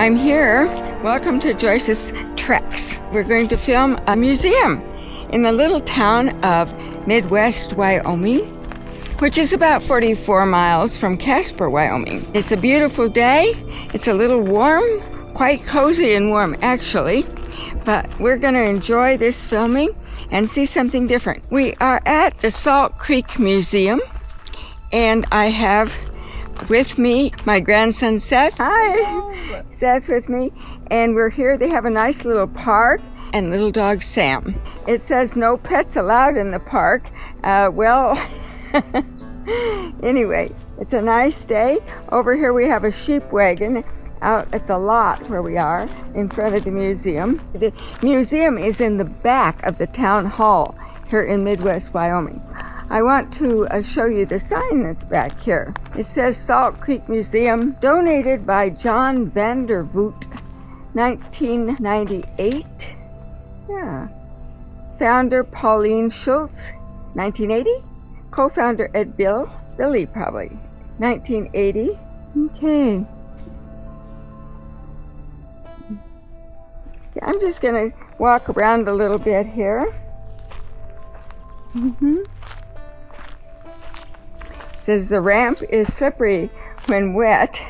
I'm here. Welcome to Joyce's Treks. We're going to film a museum in the little town of Midwest, Wyoming, which is about 44 miles from Casper, Wyoming. It's a beautiful day. It's a little warm, quite cozy and warm actually, but we're going to enjoy this filming and see something different. We are at the Salt Creek Museum, and I have with me my grandson Seth. Hi, Seth with me, and we're here. They have a nice little park and little dog Sam. It says no pets allowed in the park. Anyway, it's a nice day. Over here we have a sheep wagon out at the lot where we are in front of the museum. The museum is in the back of the town hall here in Midwest, Wyoming. I want to show you the sign that's back here. It says Salt Creek Museum, donated by John Vandervoot, 1998. Yeah. Founder Pauline Schultz, 1980. Co-founder Ed Bille probably, 1980. Okay. I'm just going to walk around a little bit here. It says the ramp is slippery when wet.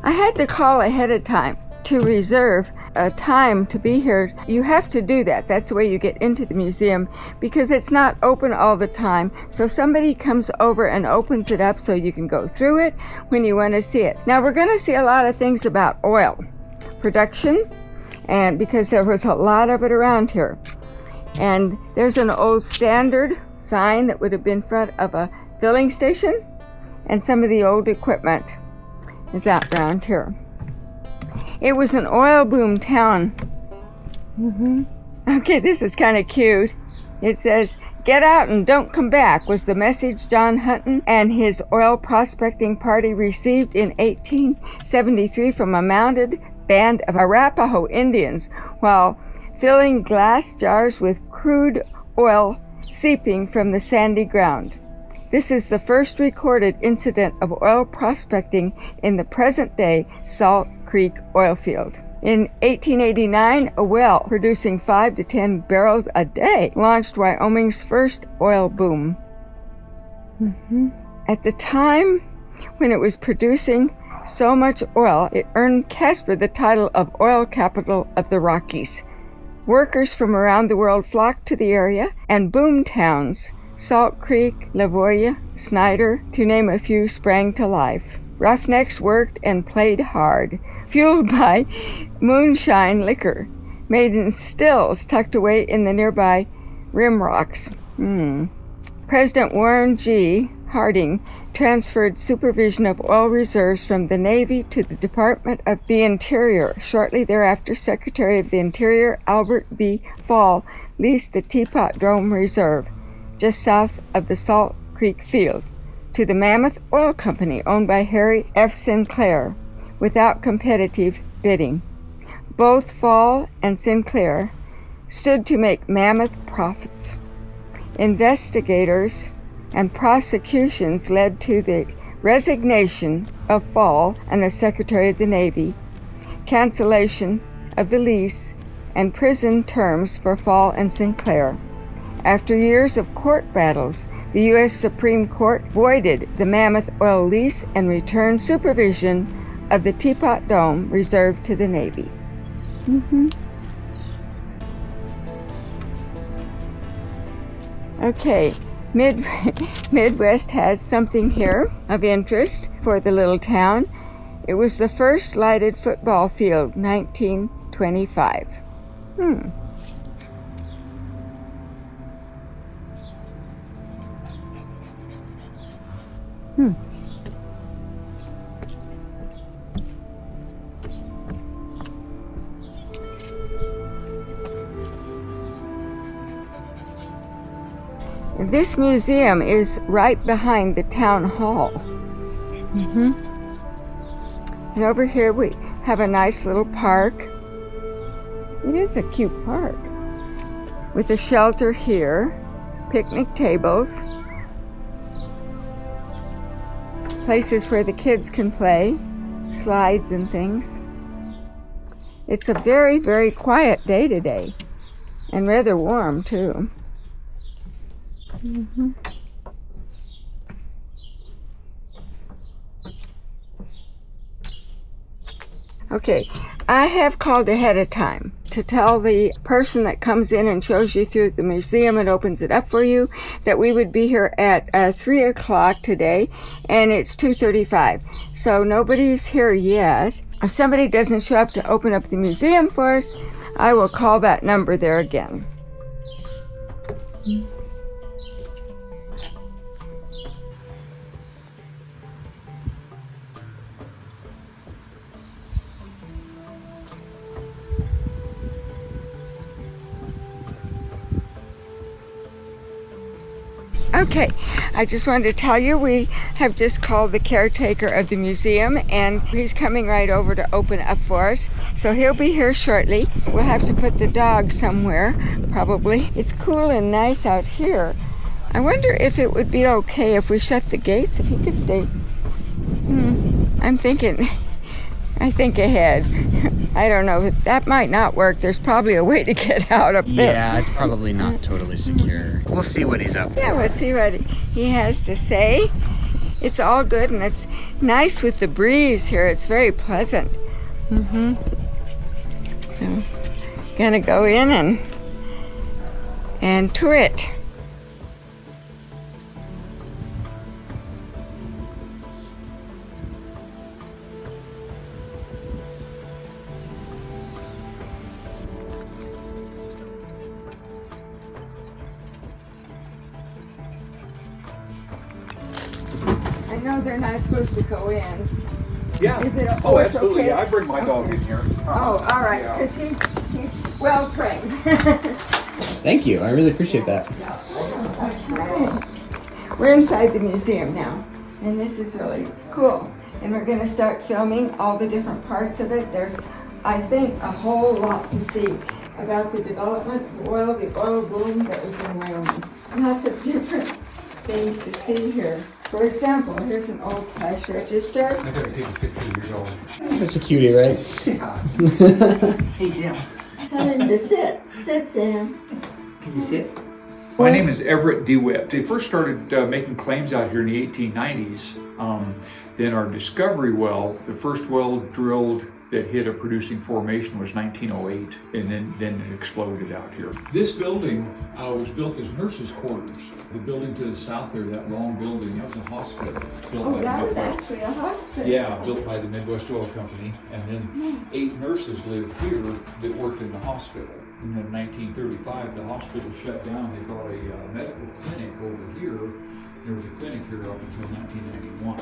I had to call ahead of time to reserve a time to be here. You have to do that. That's the way you get into the museum, because it's not open all the time. So somebody comes over and opens it up so you can go through it when you want to see it. Now we're going to see a lot of things about oil production, and because there was a lot of it around here. And there's an old standard sign that would have been in front of a filling station, and some of the old equipment is out around here. It was an oil boom town. Okay, this is kind of cute. It says, "Get out and don't come back," was the message John Hutton and his oil prospecting party received in 1873 from a mounted band of Arapaho Indians while filling glass jars with crude oil seeping from the sandy ground. This is the first recorded incident of oil prospecting in the present-day Salt Creek oil field. In 1889, a well producing 5 to 10 barrels a day launched Wyoming's first oil boom. At the time when it was producing so much oil, it earned Casper the title of oil capital of the Rockies. Workers from around the world flocked to the area, and boom towns, Salt Creek, Lavoie, Snyder, to name a few, sprang to life. Roughnecks worked and played hard, fueled by moonshine liquor, made in stills tucked away in the nearby rim rocks. President Warren G. Harding transferred supervision of oil reserves from the Navy to the Department of the Interior. Shortly thereafter, Secretary of the Interior Albert B. Fall leased the Teapot Dome Reserve, just south of the Salt Creek Field, to the Mammoth Oil Company, owned by Harry F. Sinclair, without competitive bidding. Both Fall and Sinclair stood to make mammoth profits. Investigators and prosecutions led to the resignation of Fall and the Secretary of the Navy, cancellation of the lease, and prison terms for Fall and Sinclair. After years of court battles, the U.S. Supreme Court voided the Mammoth Oil lease and returned supervision of the Teapot Dome Reserve to the Navy. Okay. Midwest has something here of interest for the little town. It was the first lighted football field, 1925. This museum is right behind the town hall. And over here we have a nice little park. It is a cute park with a shelter here, picnic tables, places where the kids can play, slides and things. It's a very, very quiet day today, and rather warm too. Okay, I have called ahead of time to tell the person that comes in and shows you through the museum and opens it up for you that we would be here at 3 o'clock today, and it's 2:35. So nobody's here yet. If somebody doesn't show up to open up the museum for us, I will call that number there again. Okay, I just wanted to tell you we have just called the caretaker of the museum, and he's coming right over to open up for us. So he'll be here shortly. We'll have to put the dog somewhere, probably. It's cool and nice out here. I wonder if it would be okay if we shut the gates, if he could stay. I think ahead. I don't know, that might not work. There's probably a way to get out up there. Yeah, it's probably not totally secure. We'll see what he's up to. Yeah, we'll see what he has to say. It's all good, and it's nice with the breeze here. It's very pleasant. So, gonna go in and tour it. I know they're not supposed to go in. Yeah. Is it oh, it's absolutely. okay? Yeah, I bring my dog in here. Oh, all right, Yeah. because he's well trained. Thank you. I really appreciate that. We're inside the museum now, and this is really cool. And we're going to start filming all the different parts of it. There's, I think, a whole lot to see about the development of oil, the oil boom that was in Wyoming. Lots of different things to see here. For example, here's an old cash register. I gotta take a picture of your dog. Such a cutie, right? Hey, Sam. Tell him to sit. Sit, Sam. Can you sit? My name is Everett DeWitt. They first started making claims out here in the 1890s. Then our discovery well, the first well drilled that hit a producing formation was 1908, and then it exploded out here. This building was built as nurses' quarters. The building to the south there, that long building, that was a hospital. Built Oh, by that was Midwest. actually a hospital. Yeah, built by the Midwest Oil Company, and then 8 nurses lived here that worked in the hospital. And then in 1935, the hospital shut down. They brought a medical clinic over here. There was a clinic here up until 1991.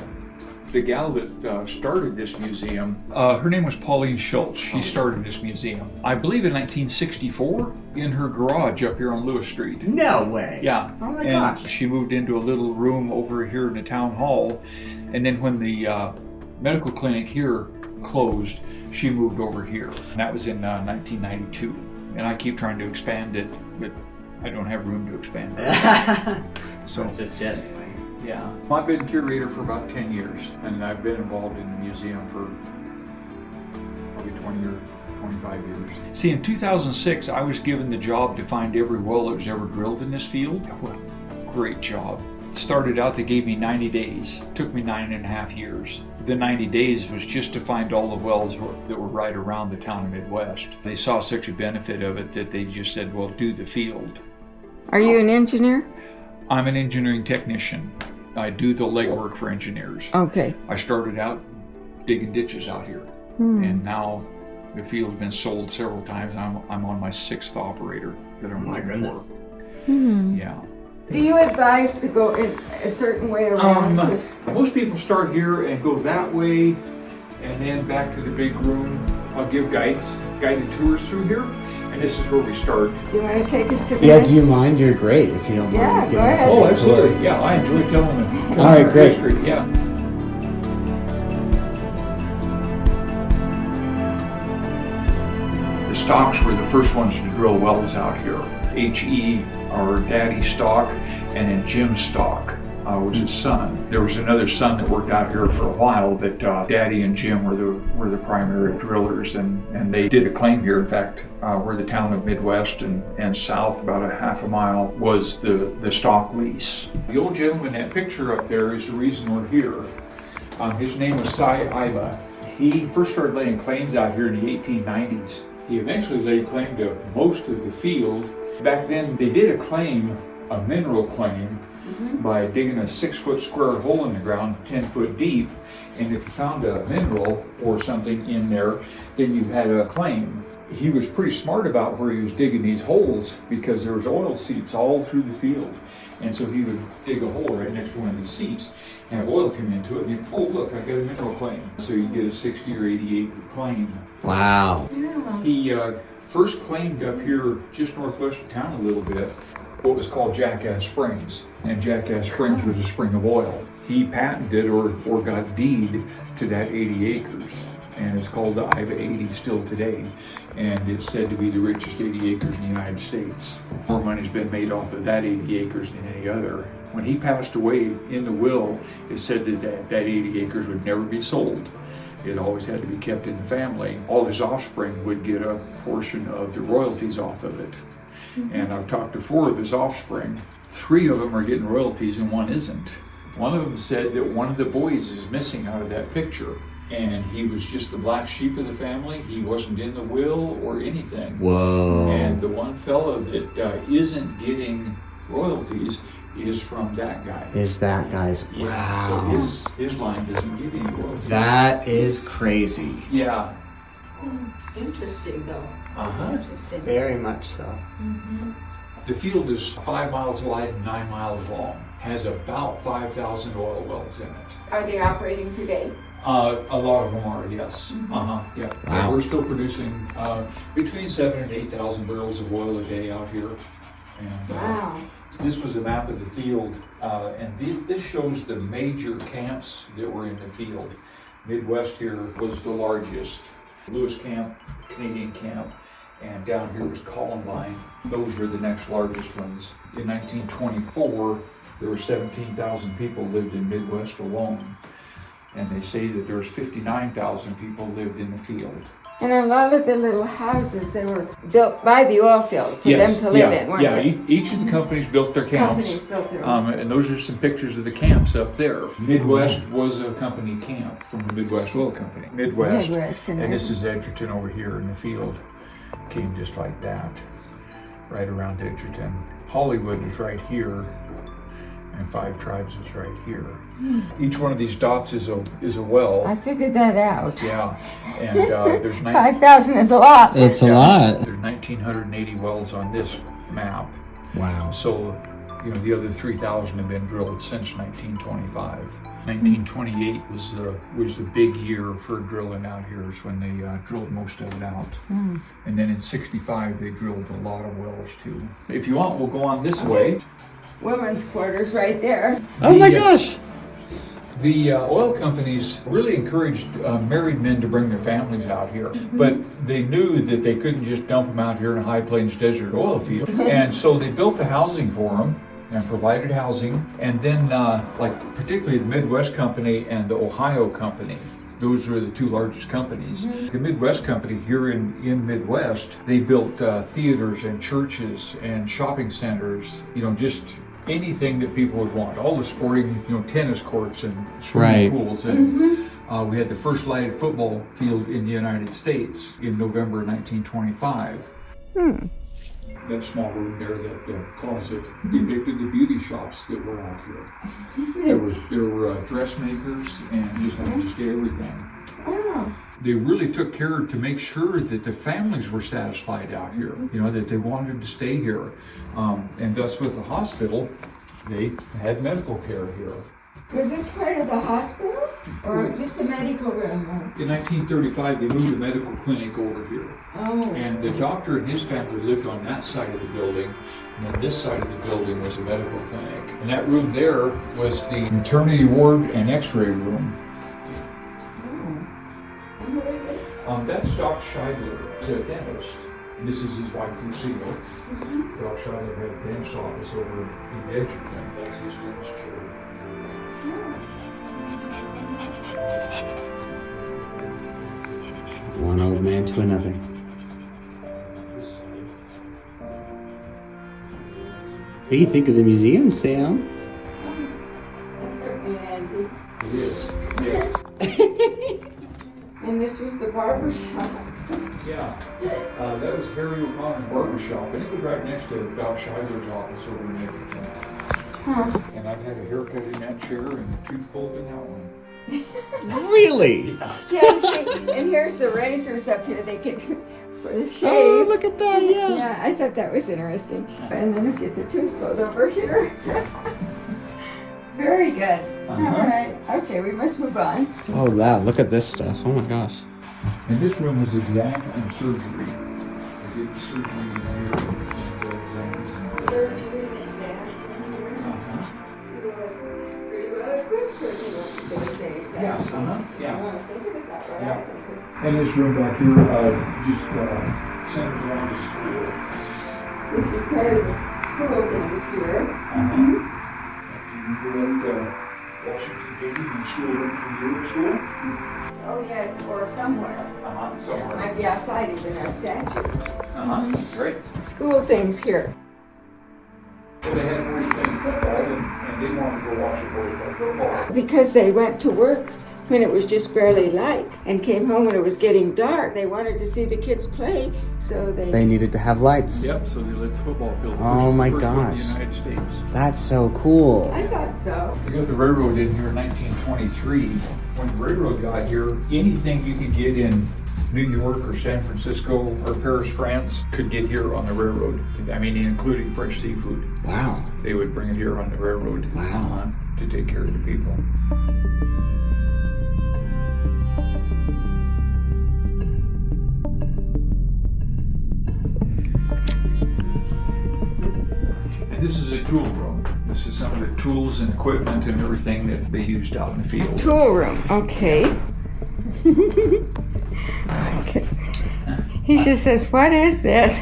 The gal that started this museum, her name was Pauline Schultz. She started this museum, I believe, in 1964 in her garage up here on Lewis Street. No way. Yeah. Oh my and gosh. she moved into a little room over here in the town hall. And then when the medical clinic here closed, she moved over here. And that was in 1992. And I keep trying to expand it, but I don't have room to expand it. So Just yet. yeah. I've been curator for about 10 years, and I've been involved in the museum for probably 20 or 25 years. See, in 2006, I was given the job to find every well that was ever drilled in this field. What a great job. Started out, they gave me 90 days. Took me 9.5 years. The 90 days was just to find all the wells that were right around the town of Midwest. They saw such a benefit of it that they just said, well, do the field. Are you an engineer? I'm an engineering technician. I do the legwork for engineers. Okay. I started out digging ditches out here, and now the field's been sold several times. I'm on my 6th operator that I'm working for. Yeah. Do you advise to go in a certain way around? Most people start here and go that way, and then back to the big room. I'll give guided tours through here, and this is where we start. Do you want to take us to the Yeah, next? do you mind? You're great if you don't mind. Yeah, giving go us a ahead. Oh, tour. absolutely. Yeah, I enjoy telling them. All right, great. History. Yeah. The stocks were the first ones to drill wells out here. H.E., our daddy stock, and then Jim stock. was his son. There was another son that worked out here for a while, but Daddy and Jim were the primary drillers, and they did a claim here. In fact, where the town of Midwest and south, about a half a mile, was the stock lease. The old gentleman in that picture up there is the reason we're here. His name was Cy Iba. He first started laying claims out here in the 1890s. He eventually laid claim to most of the field. Back then, they did a mineral claim, by digging a 6-foot square hole in the ground, 10 foot deep. And if you found a mineral or something in there, then you had a claim. He was pretty smart about where he was digging these holes because there was oil seeps all through the field. And so he would dig a hole right next to one of the seeps and have oil come into it. And he'd, oh look, I got a mineral claim. So you get a 60 or 80 acre claim. Wow. He first claimed up here just northwest of town a little bit what was called Jackass Springs. And Jackass Springs was a spring of oil. He patented or got deed to that 80 acres. And it's called the Iva 80 still today. And it's said to be the richest 80 acres in the United States. More money's been made off of that 80 acres than any other. When he passed away, in the will, it said that 80 acres would never be sold. It always had to be kept in the family. All his offspring would get a portion of the royalties off of it. And I've talked to 4 of his offspring. 3 of them are getting royalties and 1 isn't. One of them said that one of the boys is missing out of that picture. And he was just the black sheep of the family. He wasn't in the will or anything. Whoa. And the one fellow that isn't getting royalties is from that guy. Is that guy's? Yeah, Wow. so his line doesn't give any royalties. That is crazy. Yeah. Interesting, though. Uh-huh. Interesting. Very much so. The field is 5 miles wide and 9 miles long. Has about 5,000 oil wells in it. Are they operating today? A lot of them are, yes. Yeah. Wow. We're still producing between 7,000 and 8,000 barrels of oil a day out here. And Wow. this was a map of the field, and this shows the major camps that were in the field. Midwest here was the largest. Lewis Camp, Canadian Camp, and down here was Columbine. Those were the next largest ones. In 1924, there were 17,000 people lived in Midwest alone. And they say that there was 59,000 people lived in the field. And a lot of the little houses, they were built by the oil field for them to live in, weren't they? Each of the companies built their camps. Companies built their own. And those are some pictures of the camps up there. Midwest was a company camp from the Midwest Oil Company. Midwest and this is Edgerton over here in the field. Came just like that, right around Edgerton. Hollywood is right here, and Five Tribes is right here. Each one of these dots is a well. I figured that out. Yeah, and there's 5,000 is a lot. It's a lot. There's 1,980 wells on this map. Wow. So, the other 3,000 have been drilled since 1925. 1928 was the big year for drilling out here. Is when they drilled most of it out. And then in '65 they drilled a lot of wells too. If you want, we'll go on this way. Women's quarters right there. Oh my gosh. The oil companies really encouraged married men to bring their families out here, but they knew that they couldn't just dump them out here in a high plains desert oil field, and so they built the housing for them and provided housing. And then, particularly the Midwest Company and the Ohio Company, those were the 2 largest companies. The Midwest Company here in Midwest, they built theaters and churches and shopping centers, just anything that people would want. All the sporting, tennis courts and swimming pools. And we had the first lighted football field in the United States in November 1925. That small room there, that closet, depicted the beauty shops that were out here. There were dressmakers and just everything. They really took care to make sure that the families were satisfied out here, that they wanted to stay here. And thus with the hospital, they had medical care here. Was this part of the hospital or just a medical room? In 1935, they moved the medical clinic over here. Oh. And the doctor and his family lived on that side of the building. And then this side of the building was a medical clinic. And that room there was the maternity ward and x-ray room. And who is this? That's Doc Scheidler, he's a dentist. And this is his wife, Lucille. Doc Scheidler had a dentist office over in Edgerton. That's his dentist chair. One old man to another. What do you think of the museum, Sam? That's certainly antique. It is. Yes. And this was the barber shop. Yeah. That was Harry O'Connor's barber shop, and it was right next to Doc Schuyler's office over in Everton. Huh. And I've had a haircut in that chair and a tooth pulled in that one. Really? Yeah, see, and here's the razors up here they could for the shave. Oh, look at that, yeah. Yeah, I thought that was interesting. And then get the tooth pulled over here. Very good. All right. Okay, we must move on. Oh, that. Look at this stuff. Oh my gosh. And this room is exam and surgery. I did the surgery in here, the exams. Surgery and exams in here. You were pretty well equipped for those days. Yeah, I want to think of it that way. Yeah. And this room back here, just centered around the school. This is part of the school things here. You go at Washington, D.C., and school went from here to school? Oh yes, or somewhere. Somewhere. Might be outside even our statue. Great. School things here. Well, they had boys playing football, and they wanted to go watch the boys play football. Because they went to work when it was just barely light and came home when it was getting dark. They wanted to see the kids play, so They needed to have lights. Yep, so they lit the football field. Oh my first one in gosh. the United States. That's so cool. I thought so. They got the railroad in here in 1923. When the railroad got here, anything you could get in New York or San Francisco or Paris, France, could get here on the railroad. I mean, including fresh seafood. Wow. They would bring it here on the railroad. Wow. To take care of the people. And this is a tool room. This is some of the tools and equipment and everything that they used out in the field. Tool room, okay. Okay. He just says, what is this?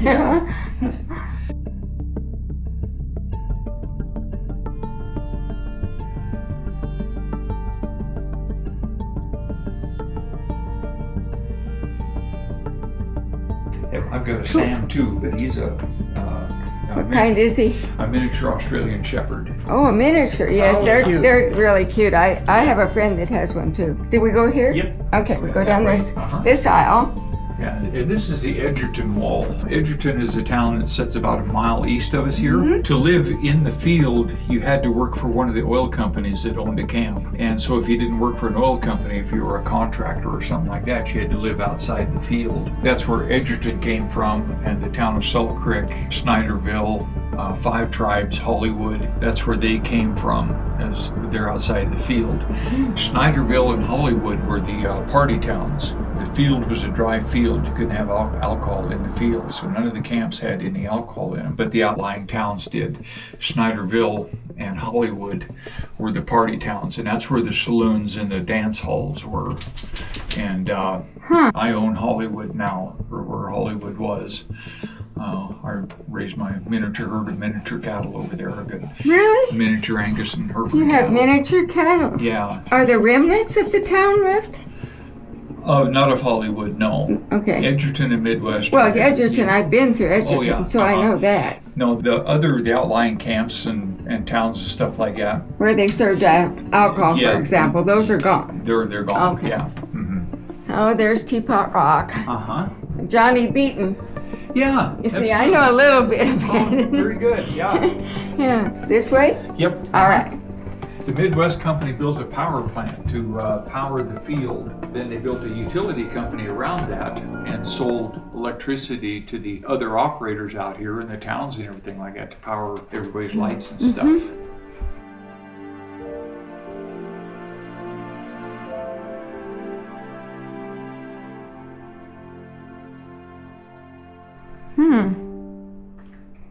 I've got a Sam too, but he's What kind is he? a miniature Australian Shepherd. Oh, a miniature. Yes, Oh, they're cute. they're really cute. I have a friend that has one too. Did we go here? Yep. Okay, we go down this Uh-huh. this aisle. Yeah, and this is the Edgerton Wall. Edgerton is a town that sits about a mile east of us here. To live in the field, you had to work for one of the oil companies that owned a camp. And so if you didn't work for an oil company, if you were a contractor or something like that, you had to live outside the field. That's where Edgerton came from, and the town of Salt Creek, Snyderville, Five Tribes, Hollywood, that's where they came from, as they're outside the field. Snyderville and Hollywood were the party towns. The field was a dry field. You couldn't have alcohol in the field, so none of the camps had any alcohol in them, but the outlying towns did. Snyderville and Hollywood were the party towns, and that's where the saloons and the dance halls were. And I own Hollywood now, or where Hollywood was. I raised my miniature herd of miniature cattle over there. I've got Really? miniature Angus and Hereford You have cattle. miniature cattle. Yeah. Are there remnants of the town left? Not of Hollywood, no. Okay. Edgerton and Midwest. Well, Edgerton, I've been through Edgerton, yeah, so I uh-huh. know that. No, the outlying camps and towns and stuff like that, Where they served alcohol, Yeah. for example, those are gone. they're gone. Okay. Yeah. Oh, there's Teapot Rock. Uh-huh. Johnny Beaton. Yeah. You see, I know a little bit about it. Very good, yeah. Yeah. This way? Yep. All right. The Midwest Company built a power plant to power the field. Then they built a utility company around that and sold electricity to the other operators out here in the towns and everything like that to power everybody's lights and stuff.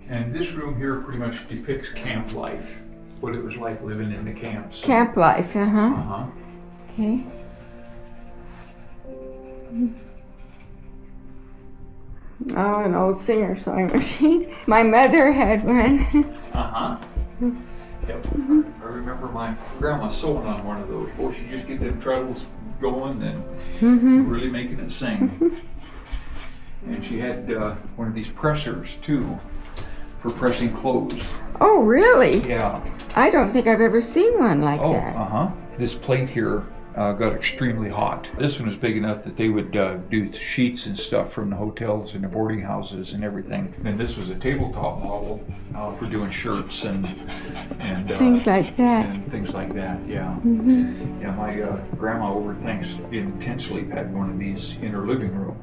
And this room here pretty much depicts camp life, what it was like living in the camps. Camp life, uh-huh. Uh-huh. Okay. Oh, an old singer sewing machine. My mother had one. Uh-huh. Yep. I remember my grandma sewing on one of those. Boy, she'd just get them treadles going and really making it sing. And she had one of these pressers too for pressing clothes. Oh, really? Yeah. I don't think I've ever seen one like that. This plate here got extremely hot. This one was big enough that they would do sheets and stuff from the hotels and the boarding houses and everything. And this was a tabletop model for doing shirts and Things like that. And things like that, yeah. Yeah, my grandma over in Tent Sleep had one of these in her living room.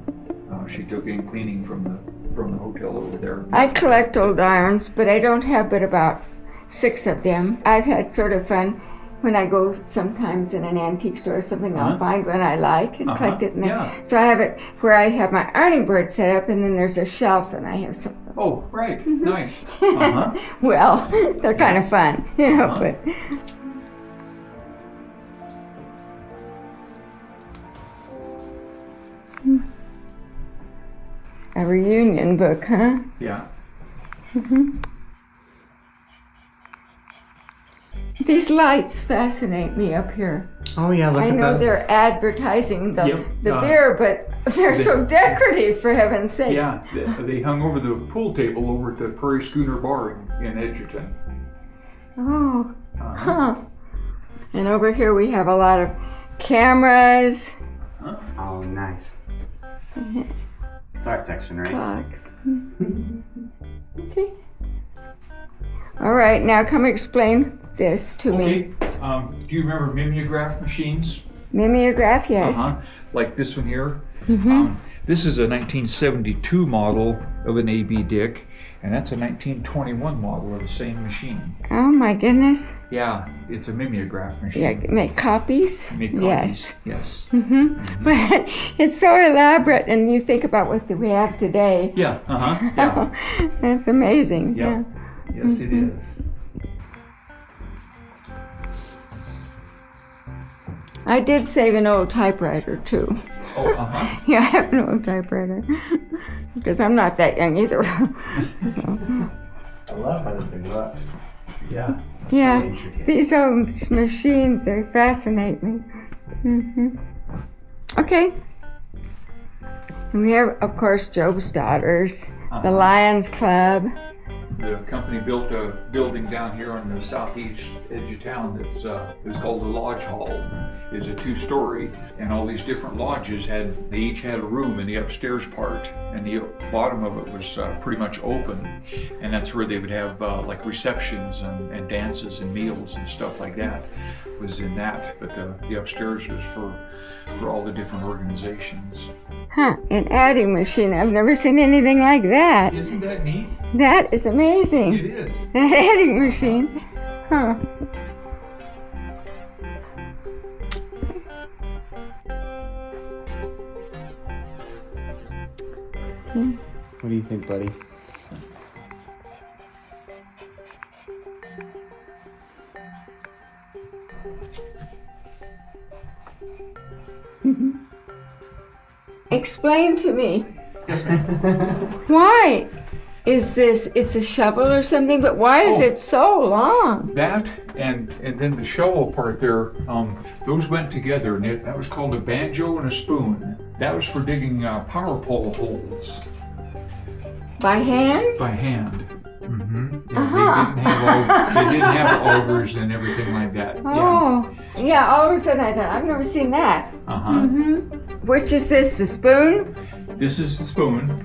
She took in cleaning from the hotel over there. I collect old irons, but I don't have but about 6 of them. I've had sort of fun when I go sometimes in an antique store or something. I'll find one I like and collect it in there. Yeah. So I have it where I have my ironing board set up, and then there's a shelf, and I have some. Oh, right, nice. Well, they're kind of fun, you know, but. A reunion book, huh? Yeah. These lights fascinate me up here. Oh yeah, look I at know those. they're advertising the Yep, beer, but they're so decorative, for heaven's sakes. Yeah, they hung over the pool table over at the Prairie Schooner Bar in Edgerton. Oh, And over here we have a lot of cameras, Oh, nice. It's our section, right? clocks. Okay. All right, now come explain this to me. Okay, do you remember mimeograph machines? Mimeograph, yes. Like this one here. This is a 1972 model of an AB Dick, and that's a 1921 model of the same machine. Oh my goodness. Yeah, it's a mimeograph machine. Yeah, make copies? Make copies. Yes. Yes. But it's so elaborate, and you think about what we have today. Yeah. Yeah. That's amazing. Yeah. Yes, it is. I did save an old typewriter too. Oh, Yeah, I have an old typewriter because I'm not that young either. I love how this thing looks. Yeah. It's so Yeah, intricate. these old machines, they fascinate me. Okay. And we have, of course, Job's Daughters, the Lions Club. The company built a building down here on the southeast edge of town that's called the Lodge Hall. It's a 2-story, and all these different lodges they each had a room in the upstairs part, and the bottom of it was pretty much open, and that's where they would have like receptions and dances and meals and stuff like that was in that, but the upstairs was for all the different organizations. An adding machine. I've never seen anything like that. Isn't that neat? That is amazing. It is. That adding machine. What do you think, buddy? Explain to me. Yes, ma'am. Why is this? It's a shovel or something, but why is it so long? That and then the shovel part there, those went together, and that was called a banjo and a spoon. That was for digging power pole holes By hand? by hand. Yeah, they didn't have augers and everything like that. Oh, yeah. All of a sudden I thought, I've never seen that. Which is this? The spoon? This is the spoon.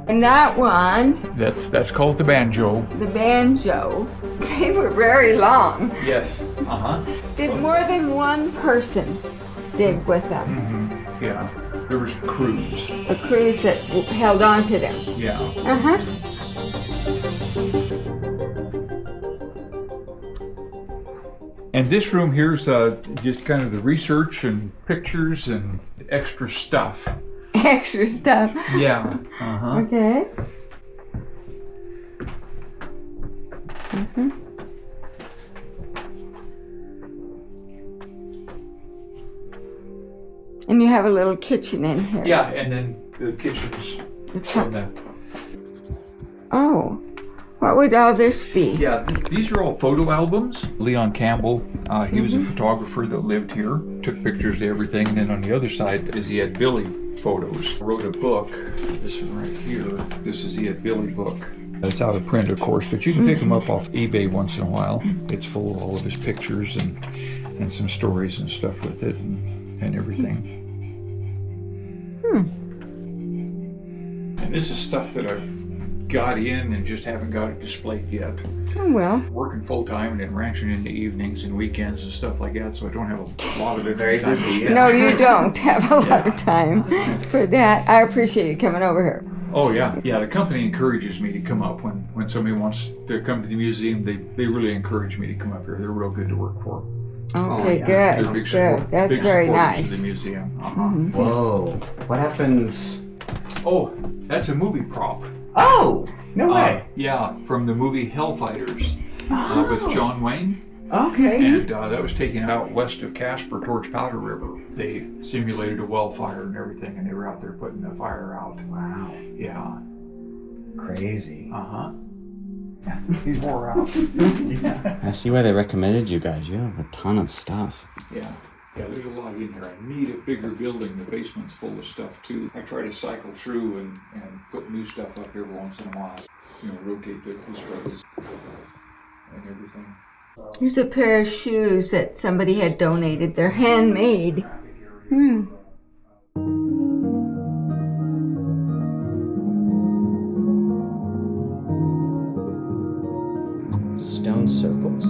And that one, That's called the banjo. the banjo. They were very long. Yes. Did more than one person dig with them? Yeah. There was crews. The crews that held on to them. Yeah. And this room here's just kind of the research and pictures and extra stuff. Extra stuff. Yeah. Okay. And you have a little kitchen in here. Yeah, and then the kitchens. And the, Oh, what would all this be? yeah, these are all photo albums. Leon Campbell, he was a photographer that lived here. Took took pictures of everything. And then on the other side is the Ed Bille photos. I wrote a book, this one right here. This is the Ed Bille book. It's out of print, of course, but you can pick them up off eBay once in a while. It's full of all of his pictures and some stories and stuff with it and everything. And this is stuff that I've got in and just haven't got it displayed yet. Oh, well. Working full-time and then ranching in the evenings and weekends and stuff like that, so I don't have a lot of it. Very busy, yeah. No, you don't have a lot of time for that. I appreciate you coming over here. Oh, yeah. Yeah, the company encourages me to come up when somebody wants to come to the museum. They really encourage me to come up here. They're real good to work for. Okay, yeah. good. They're big Good. That's big very supporters nice. of the museum. Whoa. What happened? Oh, that's a movie prop. Oh, no way. Yeah, from the movie Hellfighters with John Wayne. Okay. And that was taken out west of Casper towards Powder River. They simulated a well fire and everything, and they were out there putting the fire out. Wow. Yeah. Crazy. He's wore out. I see why they recommended you guys. You have a ton of stuff. Yeah. Yeah, there's a lot in here. I need a bigger building. The basement's full of stuff too. I try to cycle through and put new stuff up every once in a while. You know, rotate the rows and everything. Here's a pair of shoes that somebody had donated. They're handmade. Stone circles.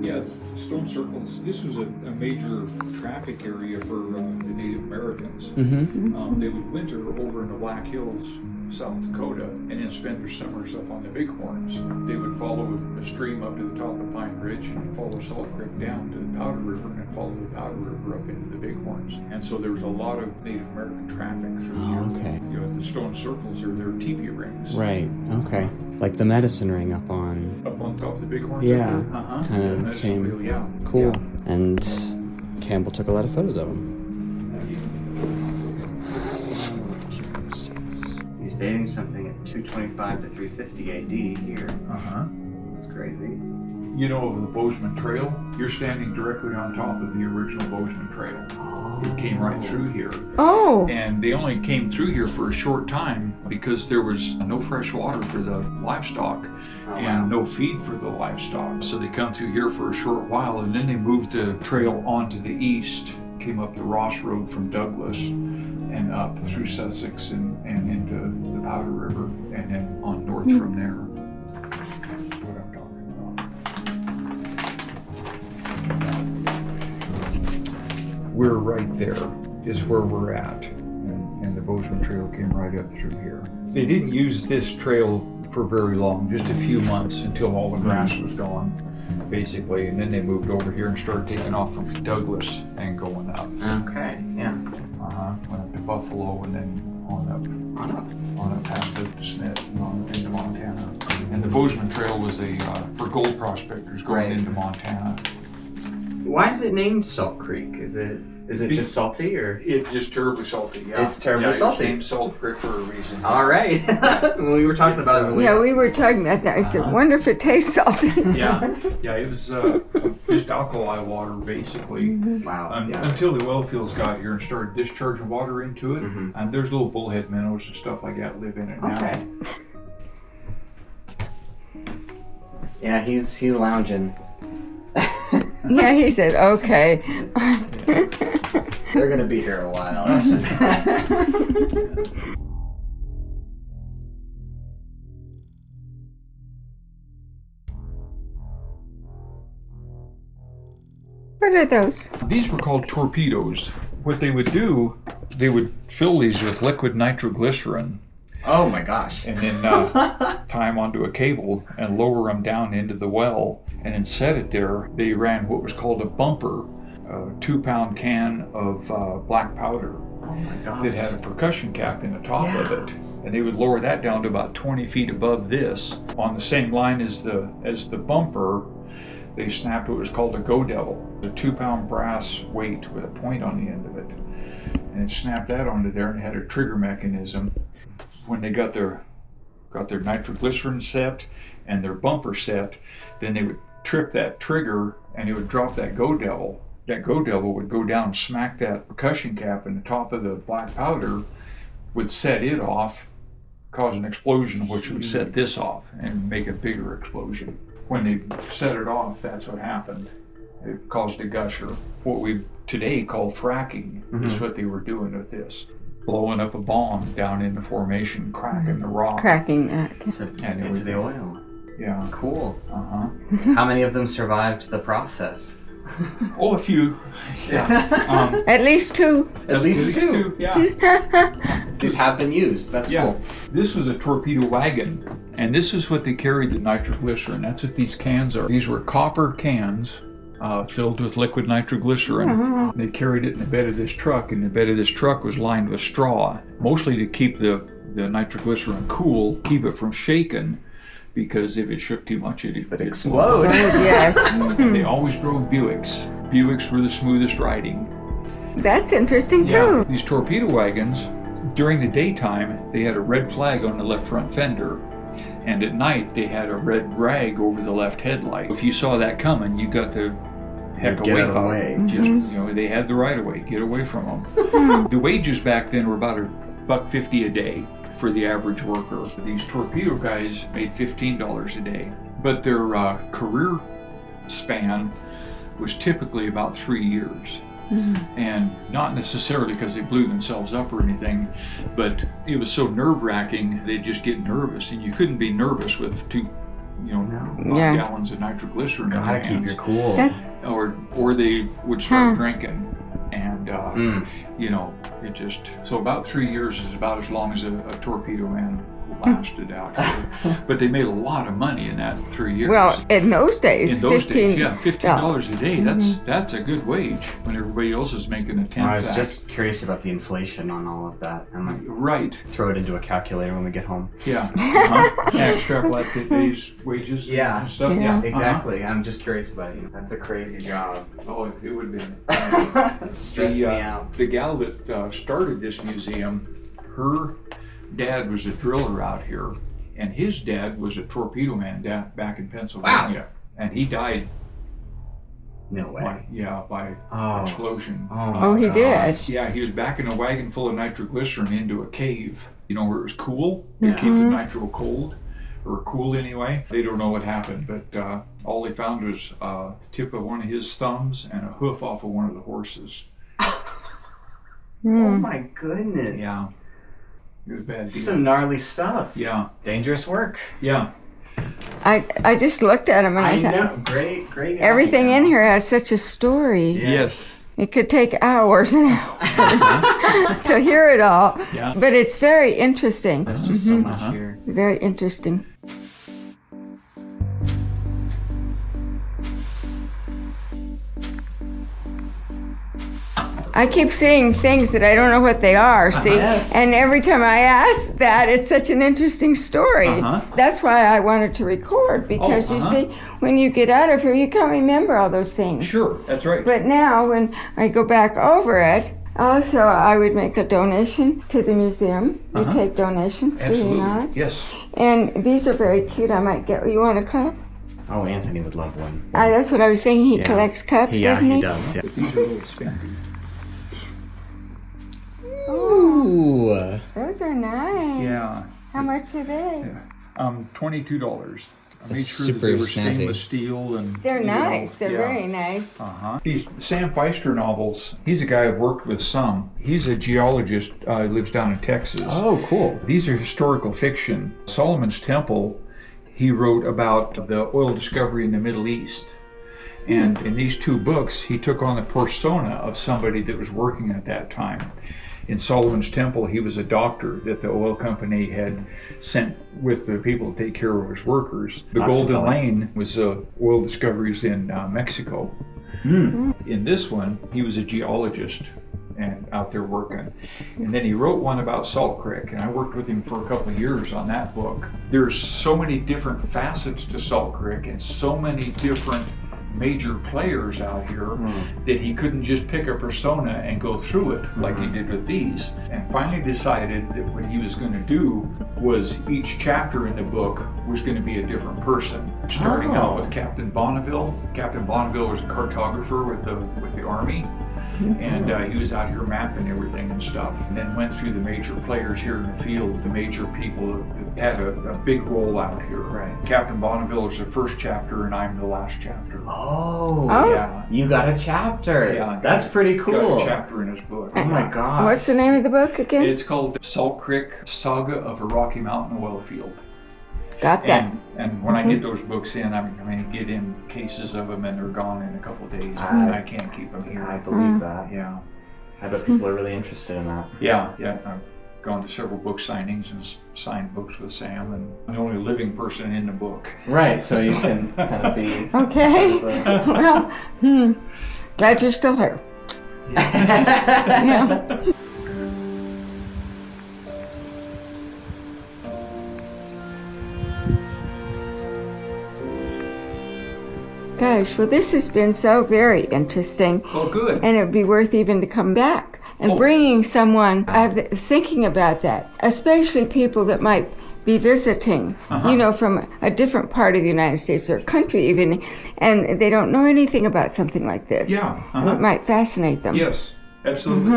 Yeah, stone circles. This was a major traffic area for the Native Americans. They would winter over in the Black Hills, South Dakota, and then spend their summers up on the Bighorns. They would follow a stream up to the top of Pine Ridge and follow Salt Creek down to the Powder River and then follow the Powder River up into the Bighorns. And so there was a lot of Native American traffic through here. Okay. You know, the stone circles are their teepee rings. Right. Okay. Like the medicine ring up on. Up on top of the Bighorns. Yeah. The Kind of the medicine same. wheel, yeah. Cool. Yeah. And Campbell took a lot of photos of them. He's dating something at 225 to 350 AD here. That's crazy. You know of the Bozeman Trail? You're standing directly on top of the original Bozeman Trail. It came right through here. Oh. And they only came through here for a short time because there was no fresh water for the livestock and no feed for the livestock. So they come through here for a short while and then they moved the trail onto the east, came up the Ross Road from Douglas and up through Sussex and into the Powder River and then on north from there. That's what I'm talking about. We're right there is where we're at, and the Bozeman Trail came right up through here. They didn't use this trail for very long, just a few months until all the grass was gone, basically, and then they moved over here and started taking off from Douglas and going up. Okay. Yeah. Went up to Buffalo and then on up past to Smith and on into Montana. And the Bozeman Trail was for gold prospectors going into Montana. Why is it named Salt Creek? Is it just salty or? It's just terribly salty. Yeah. It's terribly salty. It's named Salt Creek for a reason. All right. We were talking about it. Yeah, we were talking about that. I said, wonder if it tastes salty. Yeah, it was just alkali water basically. Wow. Until the oil fields got here and started discharging water into it, and there's little bullhead minnows and stuff like that live in it now. Okay. Yeah, he's lounging. Yeah, he said, okay. They're gonna be here a while. What are those? These were called torpedoes. What they would do, they would fill these with liquid nitroglycerin Oh my gosh. and then tie them onto a cable and lower them down into the well and then set it there. They ran what was called a bumper, a 2-pound can of black powder Oh my gosh. that had a percussion cap in the top of it. And they would lower that down to about 20 feet above this. On the same line as the bumper, they snapped what was called a go devil, a 2-pound brass weight with a point on the end of it. And it snapped that onto there and had a trigger mechanism. When they got their nitroglycerin set and their bumper set, then they would trip that trigger and it would drop that go devil that Go Devil would go down, smack that percussion cap in the top of the black powder, would set it off, cause an explosion, which would set this off and make a bigger explosion. When they set it off, that's what happened. It caused a gusher. What we today call fracking is what they were doing with this. Blowing up a bomb down in the formation, cracking the rock. Cracking. To get to the oil. Yeah. Cool. Uh-huh. How many of them survived the process? Oh, a few. Yeah. At least 2. At least two. Yeah. These have been used. That's cool. This was a torpedo wagon, and this is what they carried the nitroglycerin. That's what these cans are. These were copper cans filled with liquid nitroglycerin. They carried it in the bed of this truck, and the bed of this truck was lined with straw, mostly to keep the nitroglycerin cool, keep it from shaking, because if it shook too much, it would explode. Yes. And they always drove Buicks. Buicks were the smoothest riding. That's interesting too. These torpedo wagons, during the daytime, they had a red flag on the left front fender. And at night, they had a red rag over the left headlight. If you saw that coming, you got the heck Get away out of the from way. them. Just, they had the right of way. Get away from them. The wages back then were about $1.50 a day for the average worker. These torpedo guys made $15 a day, but their career span was typically about 3 years. And not necessarily because they blew themselves up or anything, but it was so nerve-wracking, they'd just get nervous, and you couldn't be nervous with 5 gallons of nitroglycerin in your Gotta keep hands. your cool. Or they would start drinking, and it just, so about 3 years is about as long as a torpedo man lasted out here. But they made a lot of money in that 3 years. Well, in those days, $15 a day, that's a good wage when everybody else is making a 10. I was just curious about the inflation on all of that. I might Right. throw it into a calculator when we get home. Yeah. And extrapolate the day's wages and stuff. Yeah. Exactly. I'm just curious about it. That's a crazy job. Oh, it would be. Stress me out. The gal that started this museum, her dad was a driller out here, and his dad was a torpedo man back in Pennsylvania. Wow. And he died No way. by explosion. Oh, he did. Yeah, he was backing a wagon full of nitroglycerin into a cave, where it was cool, to keep the nitro cold, or cool anyway. They don't know what happened, but all they found was the tip of one of his thumbs and a hoof off of one of the horses. Oh my goodness. Yeah. It was a bad deal. Some gnarly stuff. Yeah. Dangerous work. Yeah. I just looked at him and I I thought, know. Great. everything in here has such a story. Yes. It could take hours and hours to hear it all. Yeah. But it's very interesting. There's just so much here. Very interesting. I keep seeing things that I don't know what they are, see? Yes. And every time I ask that, it's such an interesting story. That's why I wanted to record, because you see, when you get out of here, you can't remember all those things. Sure, that's right. But now, when I go back over it, also I would make a donation to the museum. You take donations, do you not? Yes. And these are very cute. I might get, you want a cup? Oh, Anthony would love one. That's what I was saying. He collects cups, doesn't he? he does. Yeah. These are a little spendy. Ooh. Those are nice. Yeah. How much are they? $22. I made sure super that they were snazzy. stainless steel and They're nice. They're very nice. These Sam Pfeister novels, he's a guy I've worked with some. He's a geologist, lives down in Texas. Oh, cool. These are historical fiction. Solomon's Temple, he wrote about the oil discovery in the Middle East. And in these 2 books, he took on the persona of somebody that was working at that time. In Solomon's Temple, he was a doctor that the oil company had sent with the people to take care of his workers. The Golden Lane was oil discoveries in Mexico. In this one, he was a geologist and out there working. And then he wrote one about Salt Creek, and I worked with him for a couple of years on that book. There's so many different facets to Salt Creek and so many different major players out here that he couldn't just pick a persona and go through it like he did with these. And finally decided that what he was going to do was each chapter in the book was going to be a different person. Starting out with Captain Bonneville. Captain Bonneville was a cartographer with the Army. And he was out here mapping everything and stuff. And then went through the major players here in the field, the major people that had a big role out here. Right. Captain Bonneville is the first chapter, and I'm the last chapter. Oh, Yeah. You got a chapter. Yeah, That's pretty cool. Got a chapter in his book. Oh my god. What's the name of the book again? It's called Salt Creek Saga of a Rocky Mountain Oil Field. Got that. And when I get those books in, I get in cases of them and they're gone in a couple of days. And I can't keep them here. I believe that. Yeah. I bet people are really interested in that. Yeah. I've gone to several book signings and signed books with Sam, and I'm the only living person in the book. Right, so you can kind of be... Okay. Well, glad you're still here. Yeah. Gosh, well, this has been so very interesting. Well, good. And it would be worth even to come back and bringing someone. I was thinking about that, especially people that might be visiting, from a different part of the United States or country even, and they don't know anything about something like this. Yeah. It might fascinate them. Yes, absolutely.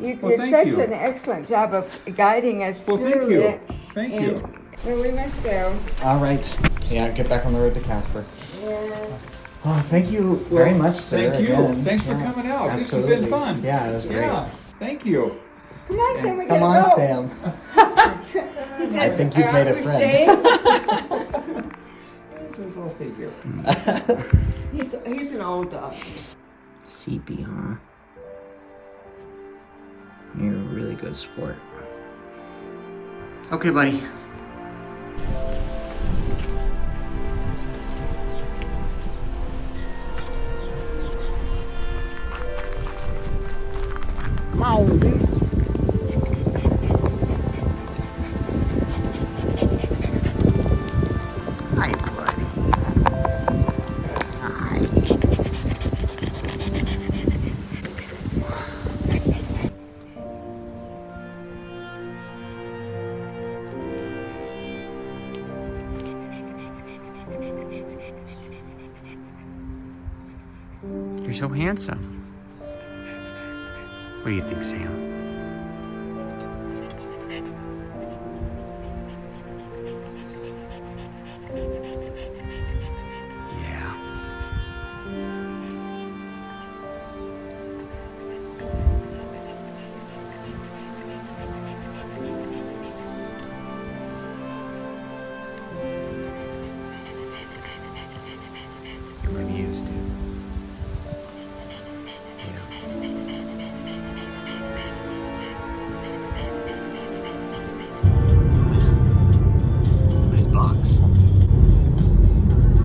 You Well, did thank such you. an excellent job of guiding us Well, through thank you. it. Thank And- you. Well, we must go. All right. Yeah, get back on the road to Casper. Yes. Oh, thank you very much, sir. Thank you. Again. Thanks for Yeah, coming out. Absolutely. This has been fun. Yeah, it was great. Yeah. Thank you. Come on, Sam, we Come gotta on, go. Sam. He says, I think you've made a "Are we friend." staying?" I'll stay here. He's an old dog. CP, huh? You're a really good sport. Okay, buddy. Come on, dude. Hi, buddy. Hi. You're so handsome. What do you think, Sam?